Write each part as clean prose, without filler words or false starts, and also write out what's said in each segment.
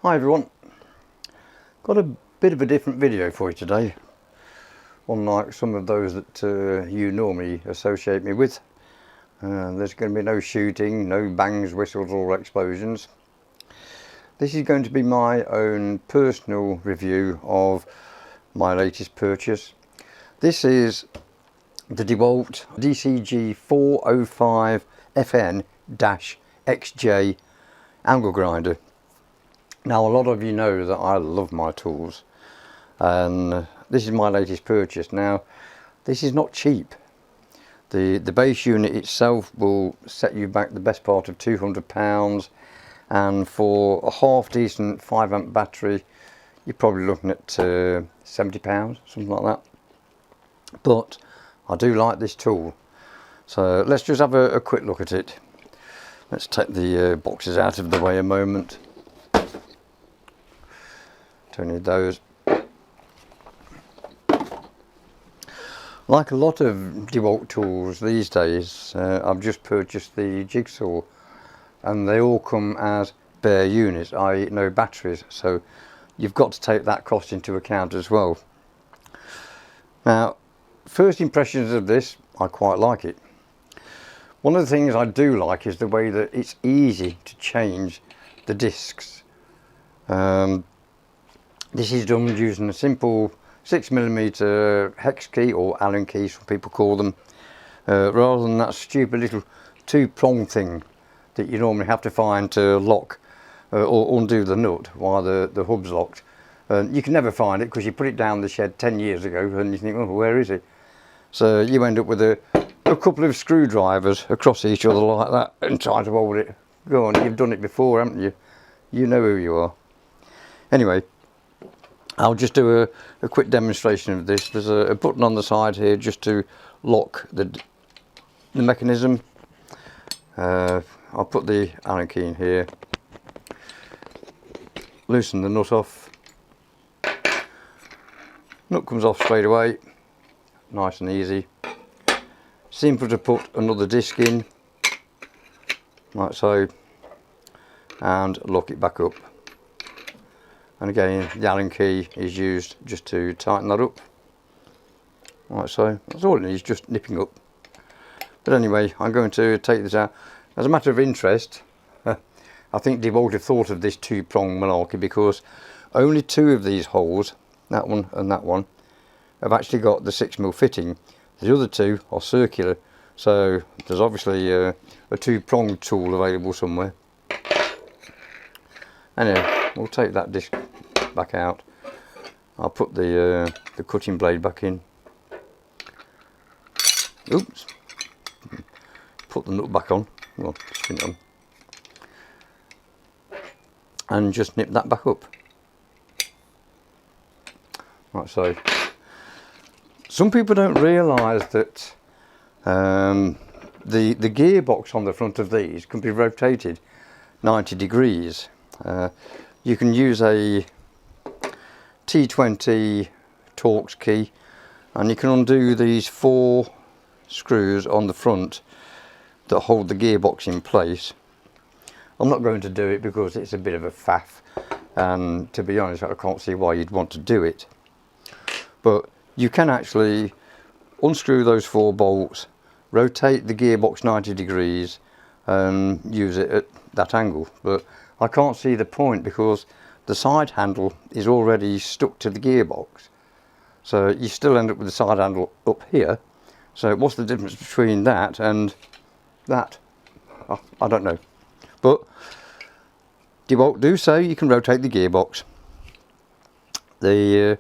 Hi everyone, got a bit of a different video for you today, unlike some of those that you normally associate me with. There's going to be no shooting, no bangs, whistles or explosions. This is going to be my own personal review of my latest purchase. This is the DeWalt DCG405FN-XJ Angle Grinder. Now, a lot of you know that I love my tools, and this is my latest purchase. Now, this is not cheap. The base unit itself will set you back the best part of £200, and for a half decent 5 amp battery you're probably looking at £70, something like that. But I do like this tool, so let's just have a quick look at it. Let's take the boxes out of the way a moment. Don't need those. Like a lot of DeWalt tools these days, I've just purchased the jigsaw, and they all come as bare units, i.e. no batteries, so you've got to take that cost into account as well. Now, first impressions of this, I quite like it. One of the things I do like is the way that it's easy to change the discs. This is done using a simple 6mm hex key, or Allen key some people call them, rather than that stupid little two-prong thing that you normally have to find to lock or undo the nut while the hub's locked. You can never find it because you put it down the shed 10 years ago and you think, oh, where is it? So you end up with a couple of screwdrivers across each other like that and trying to hold it. Go on, you've done it before, haven't you? You know who you are. Anyway, I'll just do a quick demonstration of this. There's a button on the side here just to lock the mechanism. I'll put the Allen key in here, loosen the nut off. Nut comes off straight away, nice and easy. Simple to put another disc in, like so, and lock it back up. And again, the Allen key is used just to tighten that up, like so. That's all it needs, just nipping up. But anyway, I'm going to take this out. As a matter of interest, I think DeWalt have thought of this two-prong malarkey because only two of these holes, that one and that one, have actually got the 6mm fitting. The other two are circular, so there's obviously a two-pronged tool available somewhere. Anyway, we'll take that disc back out. I'll put the cutting blade back in. Oops. Put the nut back on. Well, spin it on. And just nip that back up. Like so. Some people don't realise that the gearbox on the front of these can be rotated 90 degrees. You can use a T20 Torx key, and you can undo these 4 screws on the front that hold the gearbox in place. I'm not going to do it because it's a bit of a faff, and to be honest I can't see why you'd want to do it. But you can actually unscrew those 4 bolts, rotate the gearbox 90 degrees and use it at that angle. But I can't see the point because the side handle is already stuck to the gearbox, so you still end up with the side handle up here. So what's the difference between that and that? Oh, I don't know. But DeWalt do say you can rotate the gearbox. The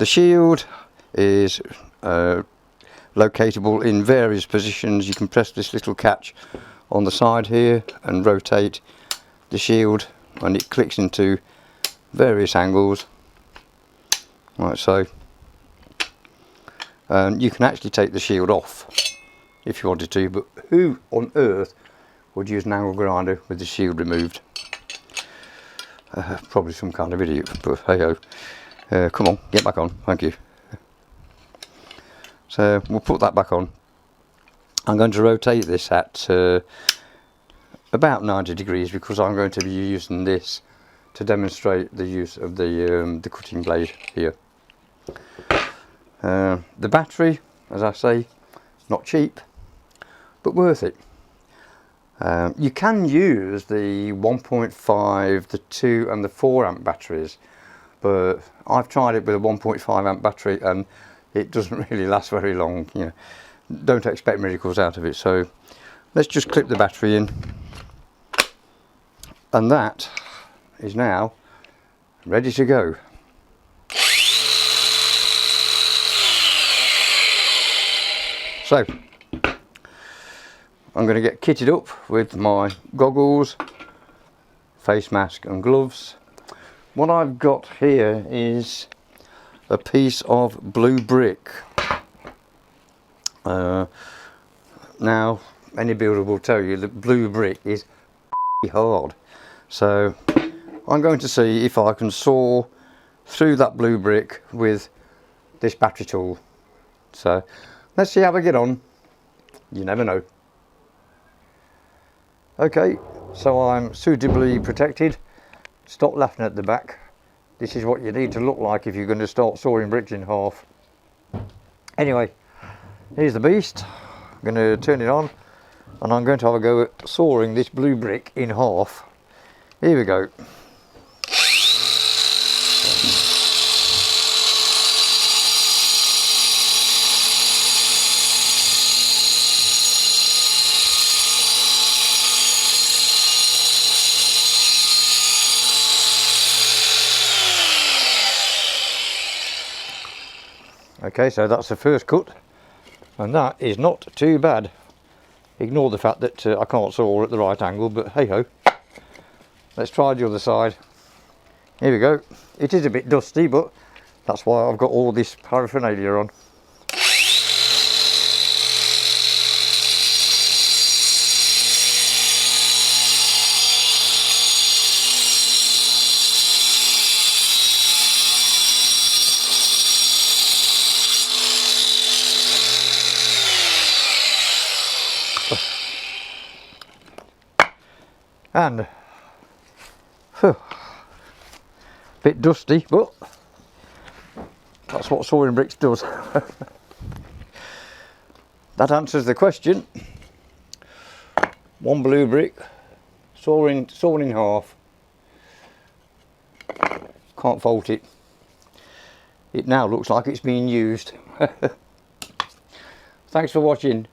shield is locatable in various positions. You can press this little catch on the side here and rotate the shield, and it clicks into various angles, like so. You can actually take the shield off if you wanted to, but who on earth would use an angle grinder with the shield removed? Probably some kind of idiot, but hey ho. Come on, get back on, thank you. So we'll put that back on. I'm going to rotate this at about 90 degrees because I'm going to be using this to demonstrate the use of the cutting blade here. The battery, as I say, not cheap, but worth it. You can use the 1.5, the 2 and the 4 amp batteries, but I've tried it with a 1.5 amp battery and it doesn't really last very long. You know, don't expect miracles out of it. So let's just clip the battery in, and that is now ready to go. So I'm going to get kitted up with my goggles, face mask and gloves. What I've got here is a piece of blue brick. Now any builder will tell you that blue brick is hard, so I'm going to see if I can saw through that blue brick with this battery tool. So let's see how I get on. You never know. Okay, so I'm suitably protected. Stop laughing at the back. This is what you need to look like if you're going to start sawing bricks in half. Anyway, here's the beast. I'm going to turn it on and I'm going to have a go at sawing this blue brick in half. Here we go. Okay, so that's the first cut, and that is not too bad. Ignore the fact that I can't saw at the right angle, but hey ho. Let's try the other side. Here we go. It is a bit dusty, but that's why I've got all this paraphernalia on. And bit dusty, but that's what sawing bricks does. That answers the question. One blue brick, sawn in half. Can't fault it. It now looks like it's being used. Thanks for watching.